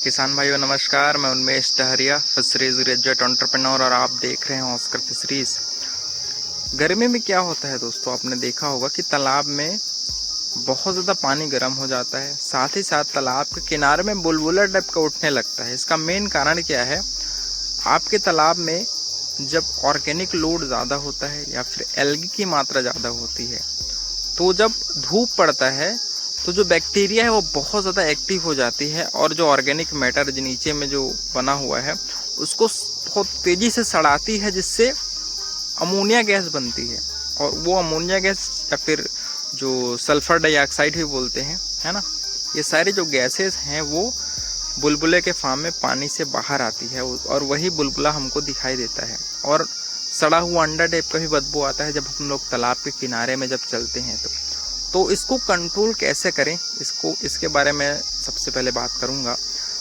किसान भाइयों नमस्कार, मैं उन्मेष डहरिया, फिशरीज ग्रेजुएट एंटरप्रेन्योर और आप देख रहे हैं ऑस्कर फिशरीज। गर्मी में क्या होता है दोस्तों, आपने देखा होगा कि तालाब में बहुत ज़्यादा पानी गर्म हो जाता है। साथ ही साथ तालाब के किनारे में बुलबुला टाइप का उठने लगता है। इसका मेन कारण क्या है, आपके तालाब में जब ऑर्गेनिक लोड ज़्यादा होता है या फिर एल्गी की मात्रा ज़्यादा होती है, तो जब धूप पड़ता है तो जो बैक्टीरिया है वो बहुत ज़्यादा एक्टिव हो जाती है और जो ऑर्गेनिक मैटर जो नीचे में जो बना हुआ है उसको बहुत तेज़ी से सड़ाती है, जिससे अमोनिया गैस बनती है। और वो अमोनिया गैस या फिर जो सल्फर डाइऑक्साइड भी बोलते हैं, है ना, ये सारे जो गैसेस हैं वो बुलबुले के फॉर्म में पानी से बाहर आती है और वही बुलबुला हमको दिखाई देता है। और सड़ा हुआ अंडा टाइप का भी बदबू आता है जब हम लोग तालाब के किनारे में जब चलते हैं। तो इसको कंट्रोल कैसे करें, इसके बारे में सबसे पहले बात करूंगा।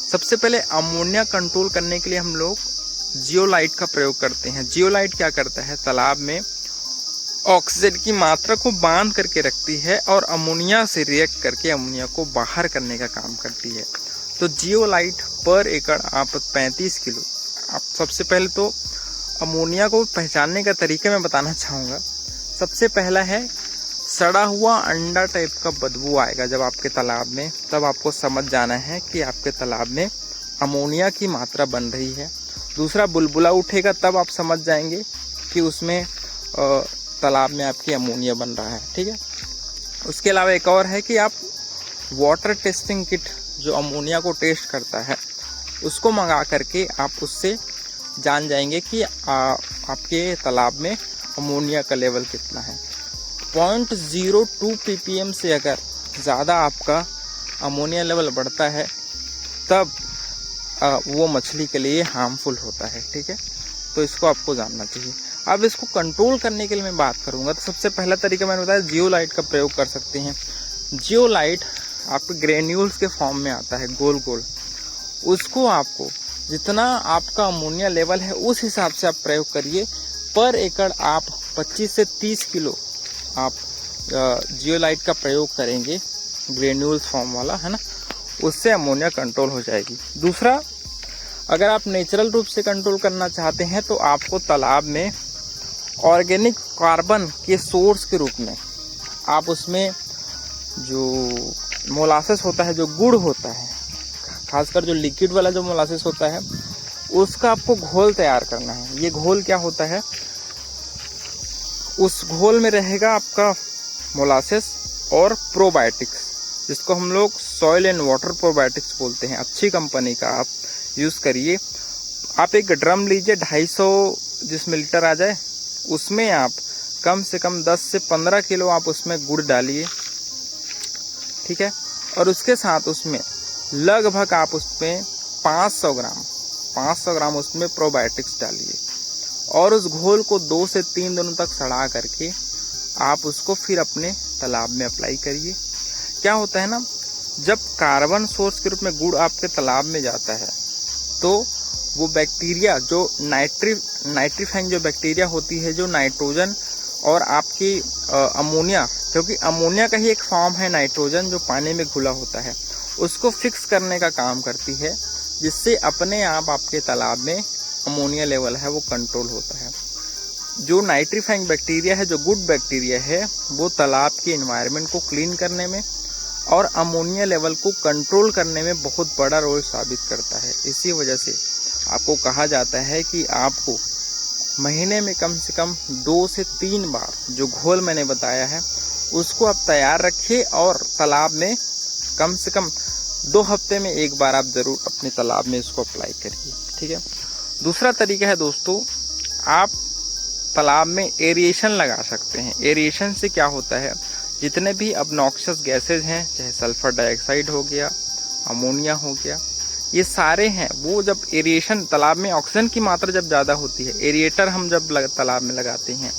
सबसे पहले अमोनिया कंट्रोल करने के लिए हम लोग जियोलाइट का प्रयोग करते हैं। जियोलाइट क्या करता है, तालाब में ऑक्सीजन की मात्रा को बांध करके रखती है और अमोनिया से रिएक्ट करके अमोनिया को बाहर करने का काम करती है। तो जियोलाइट पर एकड़ आप 35 किलो। आप सबसे पहले तो अमोनिया को पहचानने का तरीका मैं बताना चाहूँगा। सबसे पहला है, सड़ा हुआ अंडा टाइप का बदबू आएगा जब आपके तालाब में, तब आपको समझ जाना है कि आपके तालाब में अमोनिया की मात्रा बन रही है। दूसरा, बुलबुला उठेगा तब आप समझ जाएंगे कि उसमें तालाब में आपकी अमोनिया बन रहा है। ठीक है। उसके अलावा एक और है कि आप वाटर टेस्टिंग किट जो अमोनिया को टेस्ट करता है उसको मंगा करके आप उससे जान जाएंगे कि आपके तालाब में अमोनिया का लेवल कितना है। 0.02 ppm से अगर ज़्यादा आपका अमोनिया लेवल बढ़ता है तब वो मछली के लिए हार्मफुल होता है। ठीक है, तो इसको आपको जानना चाहिए। अब इसको कंट्रोल करने के लिए मैं बात करूंगा तो सबसे पहला तरीका मैंने बताया, जियोलाइट का प्रयोग कर सकते हैं। जियोलाइट आपके ग्रेन्यूल्स के फॉर्म में आता है, गोल गोल। उसको आपको जितना आपका अमोनिया लेवल है उस हिसाब से आप प्रयोग करिए। पर एकड़ आप 25 से 30 किलो आप जियोलाइट का प्रयोग करेंगे, ग्रेन्यूल्स फॉर्म वाला, है ना, उससे अमोनिया कंट्रोल हो जाएगी। दूसरा, अगर आप नेचुरल रूप से कंट्रोल करना चाहते हैं तो आपको तालाब में ऑर्गेनिक कार्बन के सोर्स के रूप में आप उसमें जो मोलासेस होता है, जो गुड़ होता है, खासकर जो लिक्विड वाला जो मोलासेस होता है, उसका आपको घोल तैयार करना है। ये घोल क्या होता है, उस घोल में रहेगा आपका मोलासेस और प्रोबायोटिक्स, जिसको हम लोग सॉइल एंड वाटर प्रोबायोटिक्स बोलते हैं। अच्छी कंपनी का आप यूज़ करिए। आप एक ड्रम लीजिए, 250 जिसमें लीटर आ जाए, उसमें आप कम से कम 10 से 15 किलो आप उसमें गुड़ डालिए। ठीक है, और उसके साथ उसमें लगभग आप उसमें 500 ग्राम उसमें प्रोबायोटिक्स डालिए और उस घोल को 2 से 3 दिनों तक सड़ा करके आप उसको फिर अपने तालाब में अप्लाई करिए। क्या होता है ना, जब कार्बन सोर्स के रूप में गुड़ आपके तालाब में जाता है तो वो बैक्टीरिया जो नाइट्रीफाइंग जो बैक्टीरिया होती है, जो नाइट्रोजन और आपकी अमोनिया, क्योंकि अमोनिया का ही एक फॉर्म है नाइट्रोजन जो पानी में घुला होता है, उसको फिक्स करने का काम करती है, जिससे अपने आप आपके तालाब में अमोनिया लेवल है वो कंट्रोल होता है। जो नाइट्रीफाइंग बैक्टीरिया है, जो गुड बैक्टीरिया है, वो तालाब के एनवायरनमेंट को क्लीन करने में और अमोनिया लेवल को कंट्रोल करने में बहुत बड़ा रोल साबित करता है। इसी वजह से आपको कहा जाता है कि आपको महीने में कम से कम 2 से 3 बार जो घोल मैंने बताया है उसको आप तैयार रखिए और तालाब में कम से कम 2 हफ्ते में एक बार आप ज़रूर अपने तालाब में इसको अप्लाई करिए। ठीक है। दूसरा तरीका है दोस्तों, आप तालाब में एरिएशन लगा सकते हैं। एरिएशन से क्या होता है, जितने भी ऑब्नॉक्शियस गैसेज हैं, चाहे सल्फर डाइऑक्साइड हो गया, अमोनिया हो गया, ये सारे हैं, वो जब एरिएशन, तालाब में ऑक्सीजन की मात्रा जब ज़्यादा होती है, एरिएटर हम जब तालाब में लगाते हैं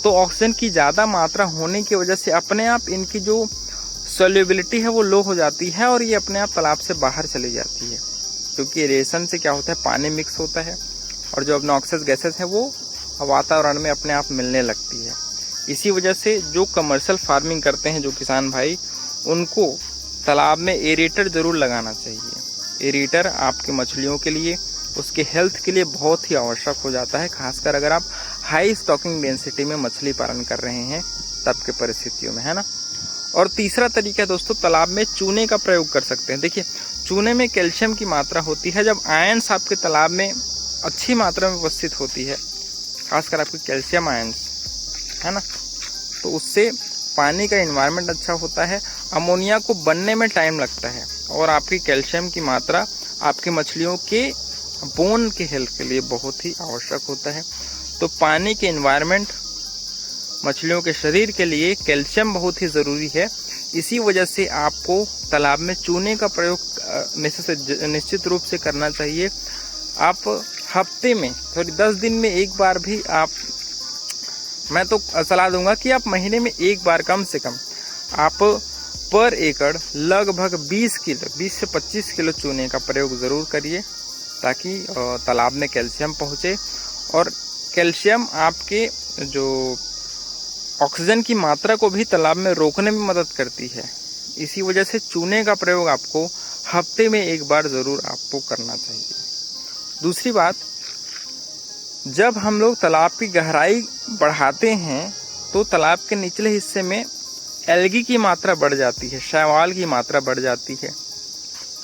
तो ऑक्सीजन की ज़्यादा मात्रा होने की वजह से अपने आप इनकी जो सॉल्युबिलिटी है वो लो हो जाती है और ये अपने आप तालाब से बाहर चली जाती है। क्योंकि एरिएशन से क्या होता है, पानी मिक्स होता है और जो ऑब्नॉक्शियस गैसेज है वो वातावरण में अपने आप मिलने लगती है। इसी वजह से जो कमर्शियल फार्मिंग करते हैं जो किसान भाई, उनको तालाब में एरेटर ज़रूर लगाना चाहिए। एरीटर आपकी मछलियों के लिए, उसके हेल्थ के लिए बहुत ही आवश्यक हो जाता है, खासकर अगर आप हाई स्टॉकिंग डेंसिटी में मछली पालन कर रहे हैं तब के परिस्थितियों में, है ना। और तीसरा तरीका है दोस्तों, तालाब में चूने का प्रयोग कर सकते हैं। देखिए, चूने में कैल्शियम की मात्रा होती है। जब आयंस आपके तालाब में अच्छी मात्रा में उपस्थित होती है, खासकर आपके कैल्शियम आयंस, है ना, तो उससे पानी का इन्वायरमेंट अच्छा होता है, अमोनिया को बनने में टाइम लगता है, और आपकी कैल्शियम की मात्रा आपकी मछलियों के बोन के हेल्थ के लिए बहुत ही आवश्यक होता है। तो पानी के इन्वायरमेंट, मछलियों के शरीर के लिए कैल्शियम बहुत ही ज़रूरी है। इसी वजह से आपको तालाब में चूने का प्रयोग निश्चित रूप से करना चाहिए। आप हफ्ते में 10 दिन में एक बार भी आप, मैं तो सलाह दूंगा कि आप महीने में एक बार कम से कम आप पर एकड़ लगभग 20 से 25 किलो चूने का प्रयोग ज़रूर करिए, ताकि तालाब में कैल्शियम पहुँचे। और कैल्शियम आपके जो ऑक्सीजन की मात्रा को भी तालाब में रोकने में मदद करती है। इसी वजह से चूने का प्रयोग आपको हफ्ते में एक बार ज़रूर आपको करना चाहिए। दूसरी बात, जब हम लोग तालाब की गहराई बढ़ाते हैं तो तालाब के निचले हिस्से में एल्गी की मात्रा बढ़ जाती है, शैवाल की मात्रा बढ़ जाती है,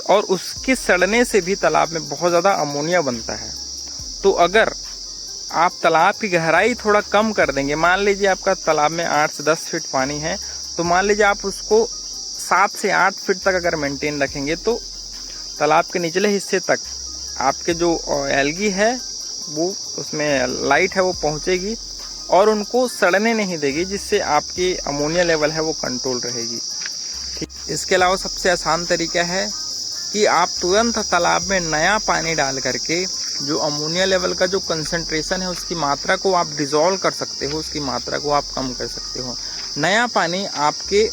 और उसके सड़ने से भी तालाब में बहुत ज़्यादा अमोनिया बनता है। तो अगर आप तालाब की गहराई थोड़ा कम कर देंगे, मान लीजिए आपका तालाब में 8 से 10 फीट पानी है, तो मान लीजिए आप उसको 7 से 8 फीट तक अगर मेंटेन रखेंगे तो तालाब के निचले हिस्से तक आपके जो एल्गी है वो, उसमें लाइट है वो पहुंचेगी और उनको सड़ने नहीं देगी, जिससे आपकी अमोनिया लेवल है वो कंट्रोल रहेगी। ठीक, इसके अलावा सबसे आसान तरीका है कि आप तुरंत तालाब में नया पानी डाल करके जो अमोनिया लेवल का जो कंसंट्रेशन है उसकी मात्रा को आप डिज़ोल्व कर सकते हो, उसकी मात्रा को आप कम कर सकते हो। नया पानी आपके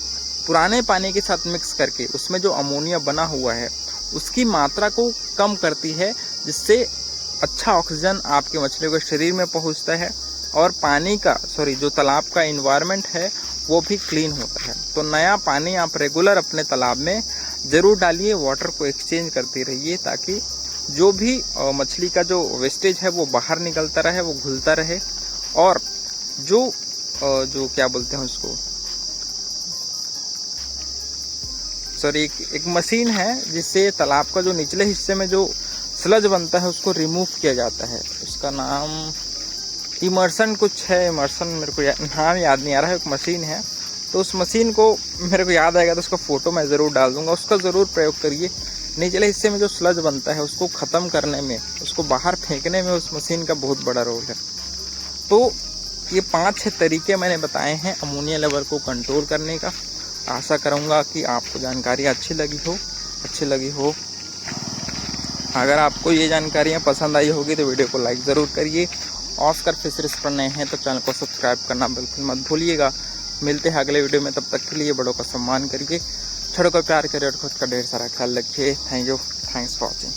पुराने पानी के साथ मिक्स करके उसमें जो अमोनिया बना हुआ है उसकी मात्रा को कम करती है, जिससे अच्छा ऑक्सीजन आपके मछलियों के शरीर में पहुंचता है और पानी का जो तालाब का इन्वायरमेंट है वो भी क्लीन होता है। तो नया पानी आप रेगुलर अपने तालाब में ज़रूर डालिए, वाटर को एक्सचेंज करते रहिए, ताकि जो भी मछली का जो वेस्टेज है वो बाहर निकलता रहे, वो घुलता रहे। और जो क्या बोलते हैं उसको, एक मशीन है जिससे तालाब का जो निचले हिस्से में जो स्लज बनता है उसको रिमूव किया जाता है। उसका नाम इमर्सन कुछ है, इमर्सन मेरे को नाम याद नहीं आ रहा है, एक मशीन है। तो उस मशीन को मेरे को याद आएगा तो उसका फ़ोटो मैं ज़रूर डाल दूँगा, उसका ज़रूर प्रयोग करिए। निचले हिस्से में जो स्लज बनता है उसको ख़त्म करने में, उसको बाहर फेंकने में उस मशीन का बहुत बड़ा रोल है। तो ये 5-6 तरीके मैंने बताए हैं अमोनिया लेवल को कंट्रोल करने का। आशा करूँगा कि आपको जानकारी अच्छी लगी हो। अगर आपको ये जानकारियाँ पसंद आई होगी तो वीडियो को लाइक ज़रूर करिए। ऑस्कर फिशरीज पर नए हैं तो चैनल को सब्सक्राइब करना बिल्कुल मत भूलिएगा। मिलते हैं अगले वीडियो में, तब तक के लिए बड़ों का सम्मान करिए, छोटों को प्यार करिए और खुद का ढेर सारा ख्याल रखिए। Thank you, thanks for watching.